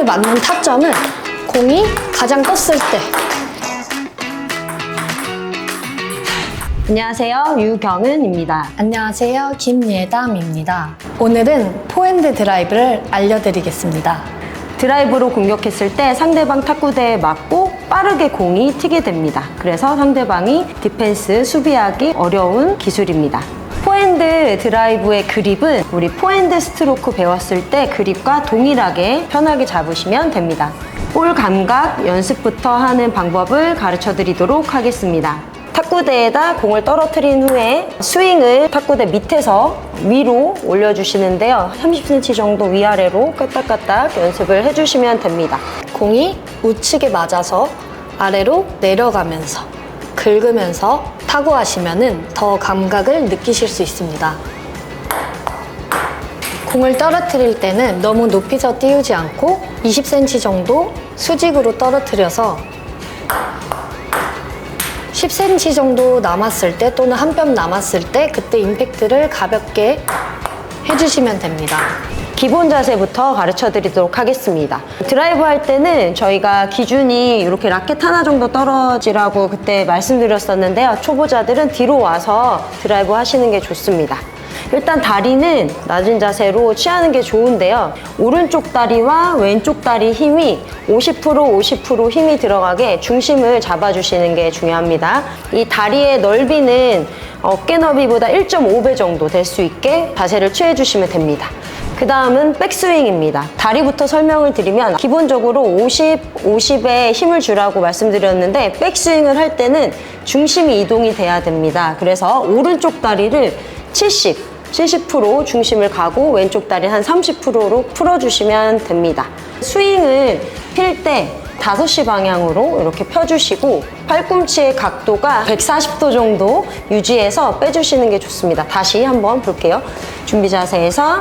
맞는 타점은 공이 가장 떴을 때. 안녕하세요, 유경은입니다. 안녕하세요, 김예담입니다. 오늘은 포핸드 드라이브를 알려드리겠습니다. 드라이브로 공격했을 때 상대방 탁구대에 맞고 빠르게 공이 튀게 됩니다. 그래서 상대방이 디펜스, 수비하기 어려운 기술입니다. 포핸드 드라이브의 그립은 우리 포핸드 스트로크 배웠을 때 그립과 동일하게 편하게 잡으시면 됩니다. 볼 감각 연습부터 하는 방법을 가르쳐 드리도록 하겠습니다. 탁구대에다 공을 떨어뜨린 후에 스윙을 탁구대 밑에서 위로 올려주시는데요. 30cm 정도 위아래로 까딱까딱 연습을 해주시면 됩니다. 공이 우측에 맞아서 아래로 내려가면서 긁으면서 타구하시면 더 감각을 느끼실 수 있습니다. 공을 떨어뜨릴 때는 너무 높이서 띄우지 않고 20cm 정도 수직으로 떨어뜨려서 10cm 정도 남았을 때 또는 한 뼘 남았을 때 그때 임팩트를 가볍게 해주시면 됩니다. 기본 자세부터 가르쳐 드리도록 하겠습니다. 드라이브 할 때는 저희가 기준이 이렇게 라켓 하나 정도 떨어지라고 그때 말씀드렸었는데요. 초보자들은 뒤로 와서 드라이브 하시는 게 좋습니다. 일단 다리는 낮은 자세로 취하는 게 좋은데요. 오른쪽 다리와 왼쪽 다리 힘이 50% 힘이 들어가게 중심을 잡아주시는 게 중요합니다. 이 다리의 넓이는 어깨 너비보다 1.5배 정도 될 수 있게 자세를 취해주시면 됩니다. 그 다음은 백스윙입니다. 다리부터 설명을 드리면 기본적으로 50에 힘을 주라고 말씀드렸는데 백스윙을 할 때는 중심이 이동이 돼야 됩니다. 그래서 오른쪽 다리를 70% 중심을 가고 왼쪽 다리 한 30%로 풀어주시면 됩니다. 스윙을 필 때 5시 방향으로 이렇게 펴주시고 팔꿈치의 각도가 140도 정도 유지해서 빼주시는 게 좋습니다. 다시 한번 볼게요. 준비 자세에서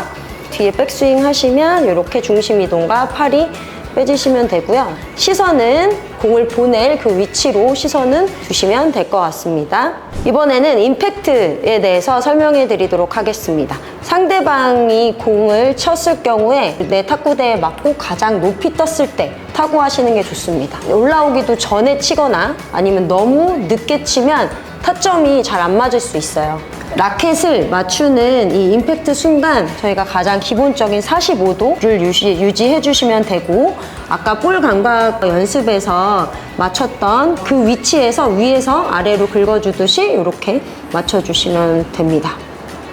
뒤에 백스윙 하시면 이렇게 중심 이동과 팔이 빼주시면 되고요. 시선은 공을 보낼 그 위치로 시선은 두시면 될 것 같습니다. 이번에는 임팩트에 대해서 설명해 드리도록 하겠습니다. 상대방이 공을 쳤을 경우에 내 탁구대에 맞고 가장 높이 떴을 때 타구하시는 게 좋습니다. 올라오기도 전에 치거나 아니면 너무 늦게 치면 타점이 잘 안 맞을 수 있어요. 라켓을 맞추는 이 임팩트 순간 저희가 가장 기본적인 45도를 유지해 주시면 되고 아까 볼 감각 연습에서 맞췄던 그 위치에서 위에서 아래로 긁어주듯이 이렇게 맞춰주시면 됩니다.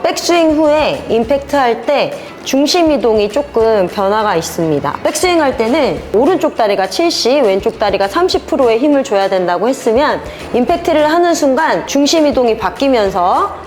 백스윙 후에 임팩트 할 때 중심 이동이 조금 변화가 있습니다. 백스윙 할 때는 오른쪽 다리가 70, 왼쪽 다리가 30%의 힘을 줘야 된다고 했으면 임팩트를 하는 순간 중심 이동이 바뀌면서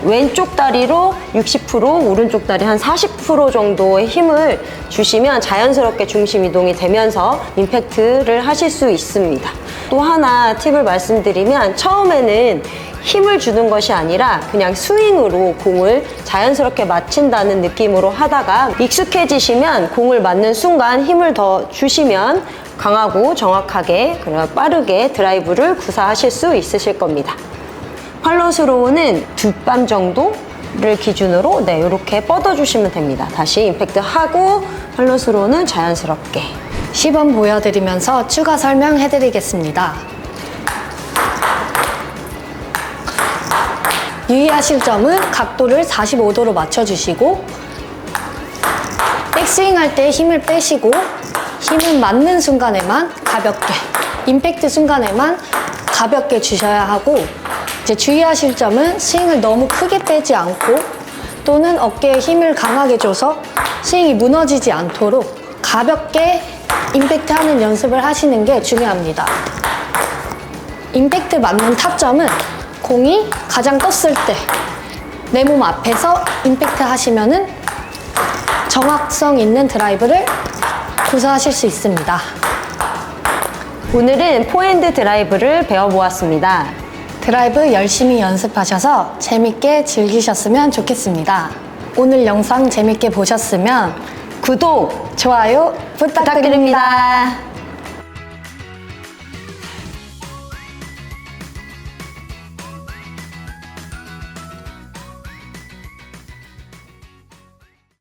왼쪽 다리로 60%, 오른쪽 다리 한 40% 정도의 힘을 주시면 자연스럽게 중심 이동이 되면서 임팩트를 하실 수 있습니다. 또 하나 팁을 말씀드리면 처음에는 힘을 주는 것이 아니라 그냥 스윙으로 공을 자연스럽게 맞춘다는 느낌으로 하다가 익숙해지시면 공을 맞는 순간 힘을 더 주시면 강하고 정확하게 그리고 빠르게 드라이브를 구사하실 수 있으실 겁니다. 팔로스로우는 두 뺨 정도를 기준으로 이렇게 뻗어주시면 됩니다. 다시 임팩트 하고 팔로스로우는 자연스럽게 시범 보여드리면서 추가 설명해드리겠습니다. 유의하실 점은 각도를 45도로 맞춰주시고 백스윙 할 때 힘을 빼시고 힘을 맞는 순간에만 가볍게 임팩트 순간에만 가볍게 주셔야 하고 이제 주의하실 점은 스윙을 너무 크게 빼지 않고 또는 어깨에 힘을 강하게 줘서 스윙이 무너지지 않도록 가볍게 임팩트 하는 연습을 하시는 게 중요합니다. 임팩트 맞는 타점은 공이 가장 떴을 때 내 몸 앞에서 임팩트 하시면은 정확성 있는 드라이브를 구사하실 수 있습니다. 오늘은 포핸드 드라이브를 배워보았습니다. 드라이브 열심히 연습하셔서 재밌게 즐기셨으면 좋겠습니다. 오늘 영상 재밌게 보셨으면 구독, 좋아요 부탁드립니다.